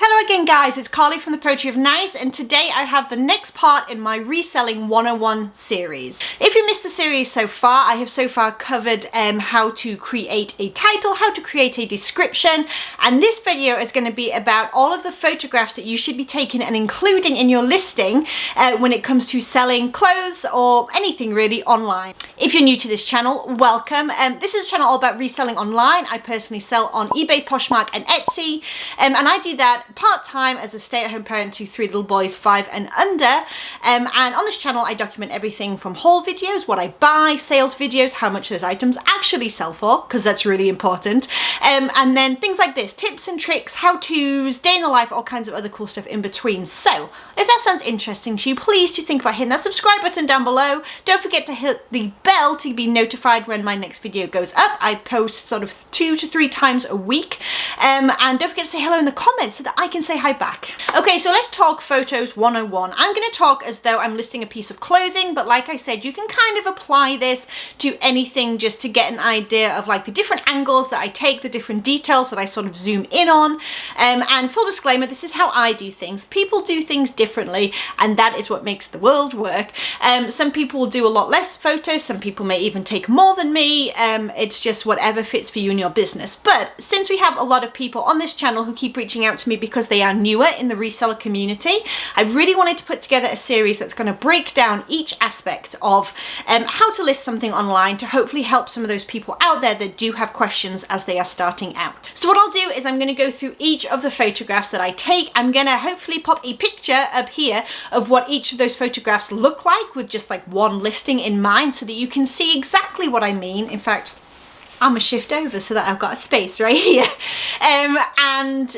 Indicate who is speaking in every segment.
Speaker 1: Hello again guys, it's Carly from the Poetry of Nice, and today I have the next part in my Reselling 101 series. If you missed the series so far, I have so far covered how to create a title, how to create a description, and this video is going to be about all of the photographs that you should be taking and including in your listing when it comes to selling clothes or anything really online. If you're new to this channel, welcome. This is a channel all about reselling online. I personally sell on eBay, Poshmark and Etsy, and I do that part-time as a stay-at-home parent to 3 little boys, 5 and under, and on this channel I document everything from haul videos, what I buy, sales videos, how much those items actually sell for, because that's really important, and then things like this, tips and tricks, how-tos, day in the life, all kinds of other cool stuff in between. So if that sounds interesting to you, please do think about hitting that subscribe button down below. Don't forget to hit the bell to be notified when my next video goes up. I post sort of 2 to 3 times a week, and don't forget to say hello in the comments so that I can say hi back. Okay, so let's talk photos 101. I'm going to talk as though I'm listing a piece of clothing, but like I said, you can kind of apply this to anything just to get an idea of like the different angles that I take, the different details that I sort of zoom in on. And full disclaimer, this is how I do things. People do things differently, and that is what makes the world work. Some people will do a lot less photos, some people may even take more than me. It's just whatever fits for you and your business. But since we have a lot of people on this channel who keep reaching out to me because they are newer in the reseller community, I really wanted to put together a series that's going to break down each aspect of how to list something online to hopefully help some of those people out there that do have questions as they are starting out. So what I'll do is I'm going to go through each of the photographs that I take. I'm going to hopefully pop a picture up here of what each of those photographs look like with just like one listing in mind so that you can see exactly what I mean. In fact, I'm gonna shift over so that I've got a space right here, and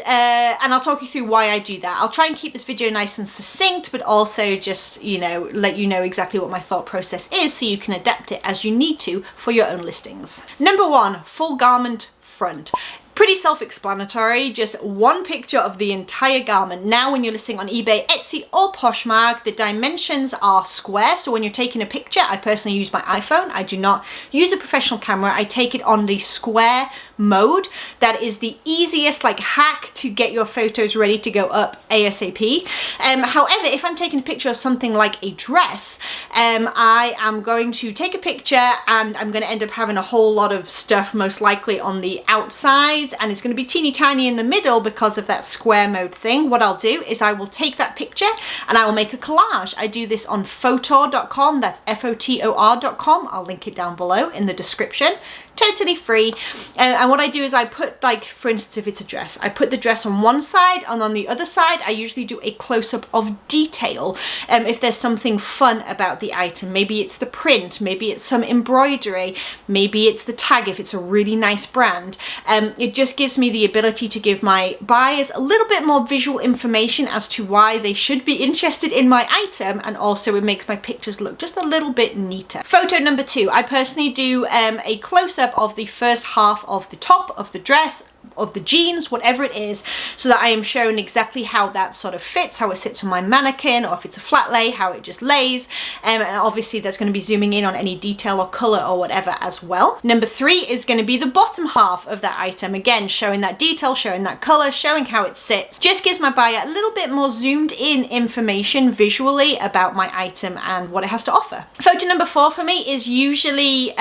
Speaker 1: I'll talk you through why I do that. I'll try and keep this video nice and succinct, but also just, you know, let you know exactly what my thought process is so you can adapt it as you need to for your own listings. Number 1, full garment front. Pretty self-explanatory, just one picture of the entire garment. Now when you're listing on eBay, Etsy or Poshmark, the dimensions are square, so when you're taking a picture, I personally use my iPhone. I do not use a professional camera. I take it on the square mode. That is the easiest like hack to get your photos ready to go up ASAP. However, if I'm taking a picture of something like a dress, I am going to take a picture and I'm going to end up having a whole lot of stuff most likely on the outside, and it's going to be teeny tiny in the middle because of that square mode thing. What I'll do is I will take that picture and I will make a collage. I do this on photor.com, that's FOTOR.com. I'll link it down below in the description. Totally free. And what I do is I put, like, for instance, if it's a dress, I put the dress on one side, and on the other side I usually do a close-up of detail. If there's something fun about the item, maybe it's the print, maybe it's some embroidery, maybe it's the tag if it's a really nice brand. It just gives me the ability to give my buyers a little bit more visual information as to why they should be interested in my item, and also it makes my pictures look just a little bit neater. Photo number 2, I personally do a close-up of the first half of the top of the dress, of the jeans, whatever it is, so that I am showing exactly how that sort of fits, how it sits on my mannequin, or if it's a flat lay, how it just lays, and obviously that's going to be zooming in on any detail or color or whatever as well. Number 3 is going to be the bottom half of that item, again showing that detail, showing that color, showing how it sits. Just gives my buyer a little bit more zoomed in information visually about my item and what it has to offer. Photo number 4 for me is usually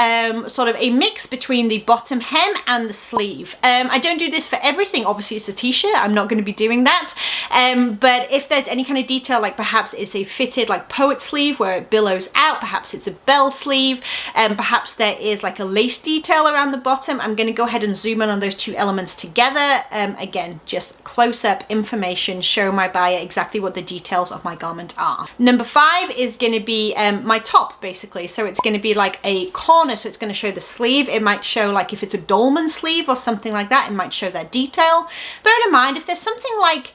Speaker 1: sort of a mix between the bottom hem and the sleeve. I don't do this for everything. Obviously it's a t-shirt, I'm not going to be doing that, but if there's any kind of detail, like perhaps it's a fitted like poet sleeve where it billows out, perhaps it's a bell sleeve, perhaps there is like a lace detail around the bottom, I'm going to go ahead and zoom in on those two elements together. Again, just close-up information, show my buyer exactly what the details of my garment are. Number 5 is going to be my top, basically. So it's going to be like a corner, so it's going to show the sleeve. It might show, like if it's a dolman sleeve or something like that, it might show that detail. Bear in mind, if there's something like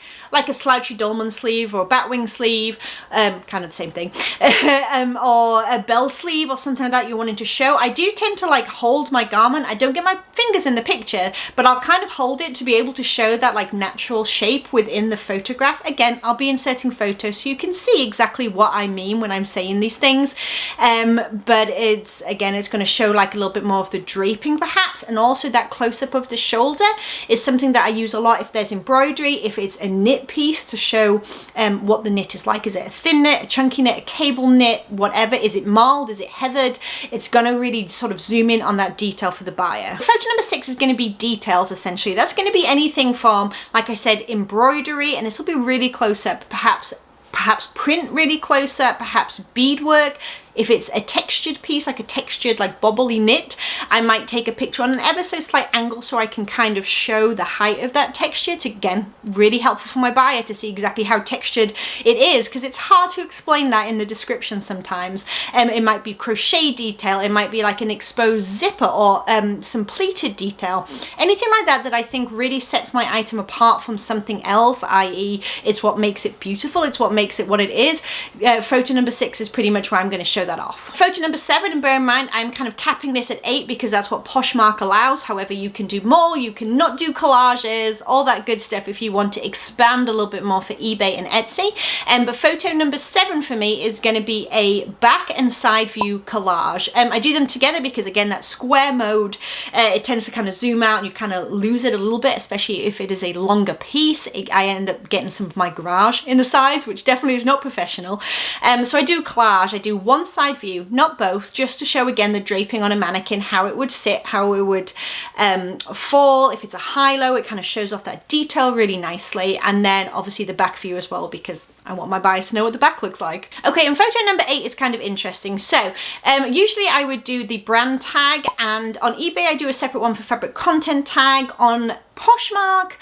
Speaker 1: a slouchy dolman sleeve or a batwing sleeve, kind of the same thing, or a bell sleeve or something like that you're wanting to show, I do tend to like hold my garment. I don't get my fingers in the picture, but I'll kind of hold it to be able to show that like natural shape within the photograph. Again, I'll be inserting photos so you can see exactly what I mean when I'm saying these things, but it's going to show like a little bit more of the draping perhaps, and also that close-up of the shoulder is something that I use a lot if there's embroidery, if it's a knit knit piece to show what the knit is like. Is it a thin knit, a chunky knit, a cable knit, whatever? Is it marled? Is it heathered? It's going to really sort of zoom in on that detail for the buyer. Photo number 6 is going to be details, essentially. That's going to be anything from, like I said, embroidery, and this will be really close up, perhaps print really close up, perhaps beadwork. If it's a textured piece, like a textured, like bobbly knit, I might take a picture on an ever so slight angle so I can kind of show the height of that texture. To, again, really helpful for my buyer to see exactly how textured it is, because it's hard to explain that in the description sometimes. It might be crochet detail, it might be like an exposed zipper or some pleated detail. Anything like that that I think really sets my item apart from something else, i.e. it's what makes it beautiful, it's what makes it what it is. Photo number 6 is pretty much where I'm going to show that off. Photo number 7, and bear in mind I'm kind of capping this at 8 because that's what Poshmark allows. However, you can do more, you can not do collages, all that good stuff if you want to expand a little bit more for eBay and Etsy. But photo number 7 for me is going to be a back and side view collage. I do them together because, again, that square mode, it tends to kind of zoom out and you kind of lose it a little bit, especially if it is a longer piece. I end up getting some of my garage in the sides, which definitely is not professional. So I do collage, I do one side view, not both, just to show again the draping on a mannequin, how it would sit, how it would fall. If it's a high-low, it kind of shows off that detail really nicely. And then obviously the back view as well, because I want my buyers to know what the back looks like. Okay, and photo number 8 is kind of interesting. So usually I would do the brand tag, and on eBay I do a separate one for fabric content tag. On Poshmark,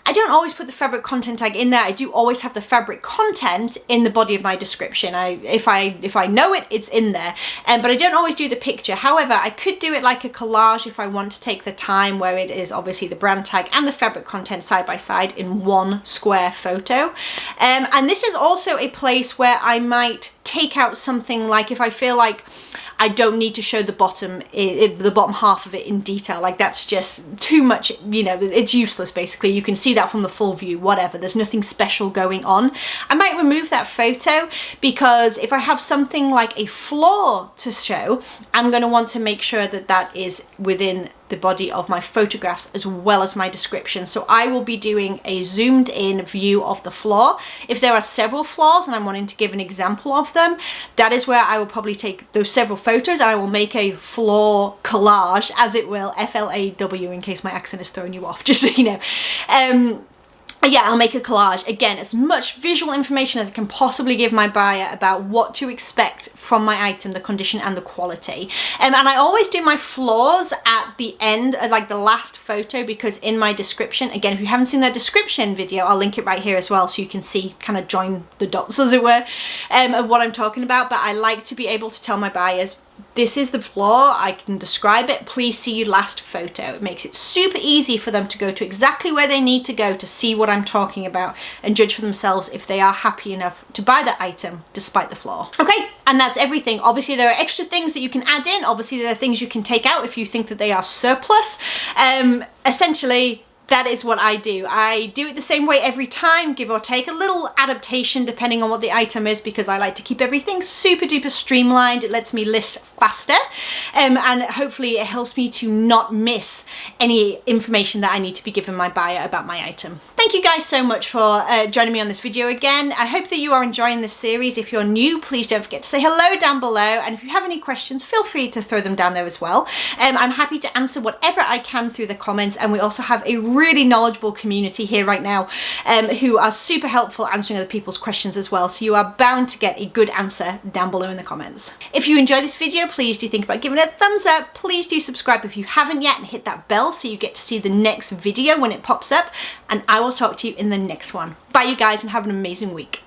Speaker 1: I don't always put the fabric content tag in there. I do always have the fabric content in the body of my description. If I know it, it's in there. But I don't always do the picture. However, I could do it like a collage if I want to take the time, where it is obviously the brand tag and the fabric content side by side in one square photo. And this is also a place where I might take out something, like if I feel like I don't need to show the bottom half of it in detail, like that's just too much, you know, it's useless basically. You can see that from the full view, whatever, there's nothing special going on. I might remove that photo, because if I have something like a floor to show, I'm going to want to make sure that that is within the body of my photographs as well as my description. So I will be doing a zoomed in view of the floor. If there are several floors and I'm wanting to give an example of them, that is where I will probably take those several photos and I will make a floor collage, as it will, FLAW, in case my accent is throwing you off, just so you know. Yeah, I'll make a collage. Again, as much visual information as I can possibly give my buyer about what to expect from my item, the condition and the quality. And I always do my floors at the end, like the last photo, because in my description, again, if you haven't seen that description video, I'll link it right here as well, so you can see, kind of join the dots as it were, of what I'm talking about. But I like to be able to tell my buyers, this is the floor, I can describe it, please see last photo. It makes it super easy for them to go to exactly where they need to go to see what I'm talking about and judge for themselves if they are happy enough to buy that item despite the flaw. Okay, and that's everything. Obviously there are extra things that you can add in. Obviously there are things you can take out if you think that they are surplus. Essentially, that is what I do. I do it the same way every time, give or take, a little adaptation depending on what the item is, because I like to keep everything super duper streamlined. It lets me list faster, and hopefully it helps me to not miss any information that I need to be giving my buyer about my item. Thank you guys so much for joining me on this video again. I hope that you are enjoying this series. If you're new, please don't forget to say hello down below, and if you have any questions, feel free to throw them down there as well. I'm happy to answer whatever I can through the comments, and we also have a really knowledgeable community here right now who are super helpful answering other people's questions as well, so you are bound to get a good answer down below in the comments. If you enjoyed this video, please do think about giving it a thumbs up. Please do subscribe if you haven't yet, and hit that bell so you get to see the next video when it pops up, and I will talk to you in the next one. Bye you guys, and have an amazing week.